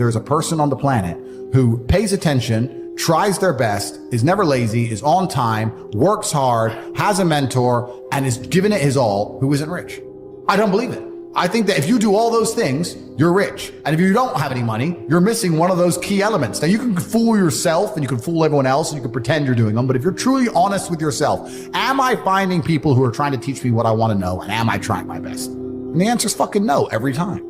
There's a person on the planet who pays attention, tries their best, is never lazy, is on time, works hard, has a mentor, and is giving it his all, who isn't rich. I don't believe it. I think that if you do all those things, you're rich. And if you don't have any money, you're missing one of those key elements. Now, you can fool yourself and you can fool everyone else and you can pretend you're doing them. But if you're truly honest with yourself, am I finding people who are trying to teach me what I want to know? And am I trying my best? And the answer is fucking no every time.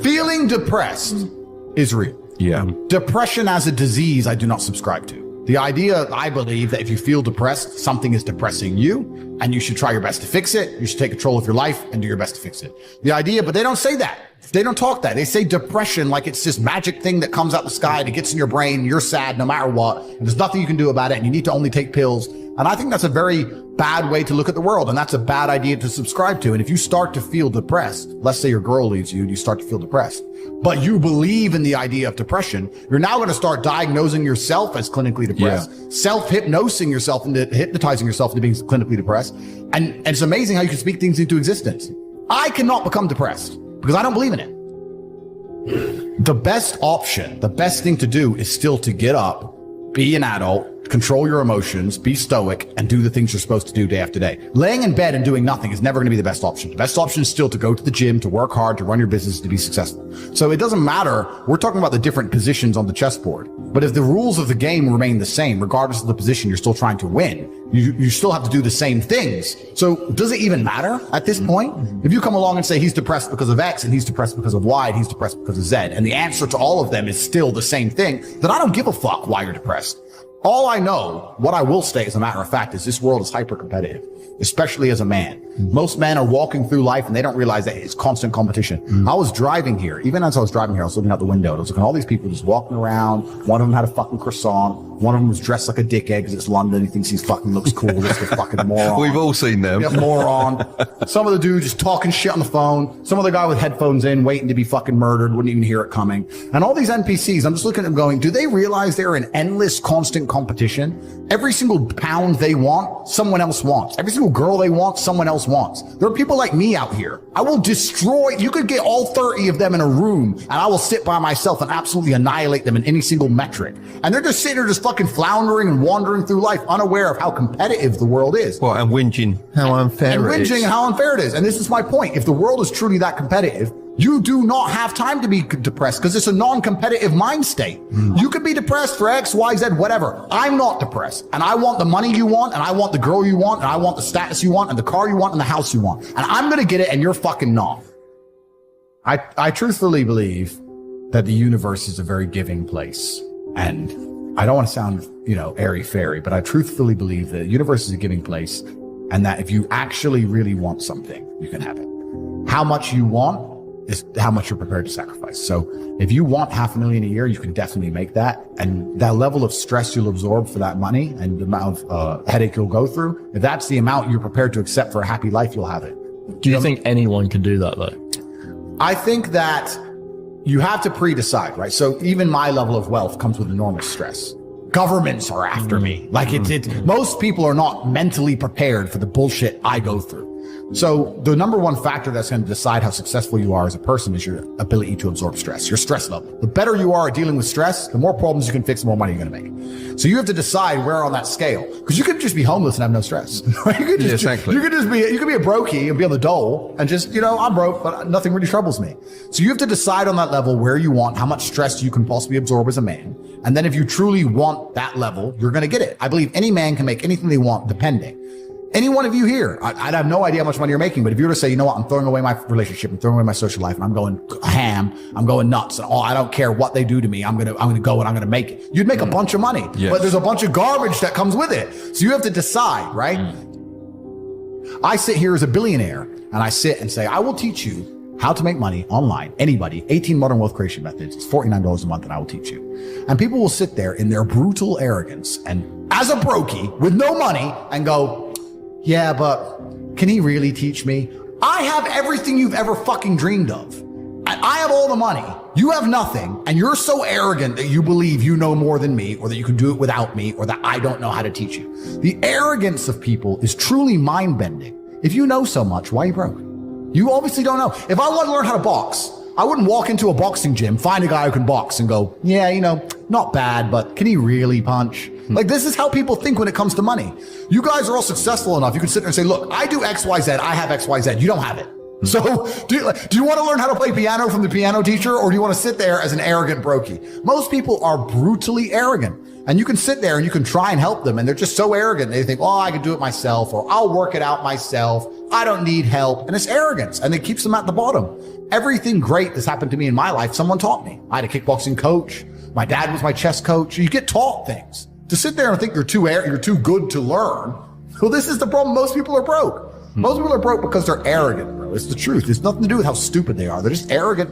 Feeling depressed is real. Yeah. Depression as a disease, I do not subscribe to. The idea, I believe, that if you feel depressed, something is depressing you, and you should try your best to fix it. You should take control of your life and do your best to fix it. The idea, but they don't say that. They don't talk that. They say depression like it's this magic thing that comes out the sky and it gets in your brain. You're sad no matter what. And there's nothing you can do about it. And you need to only take pills. And I think that's a very bad way to look at the world. And that's a bad idea to subscribe to. And if you start to feel depressed, let's say your girl leaves you and you start to feel depressed, but you believe in the idea of depression, you're now going to start diagnosing yourself as clinically depressed, self-hypnosing yourself into hypnotizing yourself into being clinically depressed. And it's amazing how you can speak things into existence. I cannot become depressed because I don't believe in it. The best option, the best thing to do is still to get up, be an adult, control your emotions, be stoic, and do the things you're supposed to do day after day. Laying in bed and doing nothing is never going to be the best option. The best option is still to go to the gym, to work hard, to run your business, to be successful. So it doesn't matter. We're talking about the different positions on the chessboard. But if the rules of the game remain the same, regardless of the position you're still trying to win, you still have to do the same things. So does it even matter at this point? If you come along and say he's depressed because of X and he's depressed because of Y and he's depressed because of Z, and the answer to all of them is still the same thing, then I don't give a fuck why you're depressed. All I know, what I will say as a matter of fact, is this world is hyper competitive, especially as a man. Most men are walking through life and they don't realize that it's constant competition. I was driving here. Even as I was driving here, I was looking out the window. I was looking at all these people just walking around. One of them had a fucking croissant. One of them was dressed like a dickhead because it's London. He thinks he fucking looks cool. This is a fucking moron. We've all seen them. Yeah, moron. Some of the dude just talking shit on the phone. Some other guy with headphones in, waiting to be fucking murdered, wouldn't even hear it coming. And all these NPCs, I'm just looking at them going, do they realize they're in endless, constant competition? Every single pound they want, someone else wants. Every single girl they want, someone else wants. There are people like me out here. I will destroy, you could get all 30 of them in a room and I will sit by myself and absolutely annihilate them in any single metric. And they're just sitting there just fucking floundering and wandering through life unaware of how competitive the world is. Well, and whinging how unfair it is. And whinging how unfair it is. And this is my point. If the world is truly that competitive, you do not have time to be depressed because it's a non-competitive mind state. You could be depressed for X, Y, Z, whatever. I'm not depressed. And I want the money you want, and I want the girl you want, and I want the status you want, and the car you want, and the house you want. And I'm going to get it, and you're fucking not. I truthfully believe that the universe is a very giving place. And I don't want to sound, airy-fairy, but I truthfully believe that the universe is a giving place, and that if you actually really want something, you can have it. How much you want is how much you're prepared to sacrifice. So if you want $500,000 a year, you can definitely make that. And that level of stress you'll absorb for that money and the amount of headache you'll go through, if that's the amount you're prepared to accept for a happy life, you'll have it. Do you think anyone can do that though? I think that you have to pre-decide, right? So even my level of wealth comes with enormous stress. Governments are after me. Like most people are not mentally prepared for the bullshit I go through. So the number one factor that's going to decide how successful you are as a person is your ability to absorb stress, your stress level. The better you are at dealing with stress, the more problems you can fix, the more money you're going to make. So you have to decide where on that scale, because you could just be homeless and have no stress. Right? You could just, exactly. You could be a brokey and be on the dole and just, I'm broke, but nothing really troubles me. So you have to decide on that level where you want, how much stress you can possibly absorb as a man. And then if you truly want that level, you're going to get it. I believe any man can make anything they want, depending. Any one of you here, I'd have no idea how much money you're making, but if you were to say, you know what, I'm throwing away my relationship, I'm throwing away my social life, and I'm going ham, I'm going nuts, and I don't care what they do to me, I'm gonna go and I'm gonna make it. You'd make a bunch of money, but there's a bunch of garbage that comes with it. So you have to decide, right? I sit here as a billionaire, and I sit and say, I will teach you how to make money online, anybody, 18 modern wealth creation methods, it's $49 a month, and I will teach you. And people will sit there in their brutal arrogance, and as a brokey with no money, and go, yeah, but can he really teach me? I have everything you've ever fucking dreamed of. And I have all the money. You have nothing. And you're so arrogant that you believe you know more than me, or that you can do it without me, or that I don't know how to teach you. The arrogance of people is truly mind-bending. If you know so much, why are you broke? You obviously don't know. If I want to learn how to box, I wouldn't walk into a boxing gym, find a guy who can box and go, yeah, not bad, but can he really punch? Like, this is how people think when it comes to money. You guys are all successful enough. You can sit there and say, look, I do X, Y, Z. I have X, Y, Z. You don't have it. So do you want to learn how to play piano from the piano teacher, or do you want to sit there as an arrogant brokey? Most people are brutally arrogant, and you can sit there and you can try and help them, and they're just so arrogant. They think, oh, I can do it myself, or I'll work it out myself. I don't need help. And it's arrogance, and it keeps them at the bottom. Everything great that's happened to me in my life, someone taught me. I had a kickboxing coach. My dad was my chess coach. You get taught things. To sit there and think you're too good to learn, well, this is the problem. Most people are broke. Most people are broke because they're arrogant, bro. It's the truth. It's nothing to do with how stupid they are. They're just arrogant.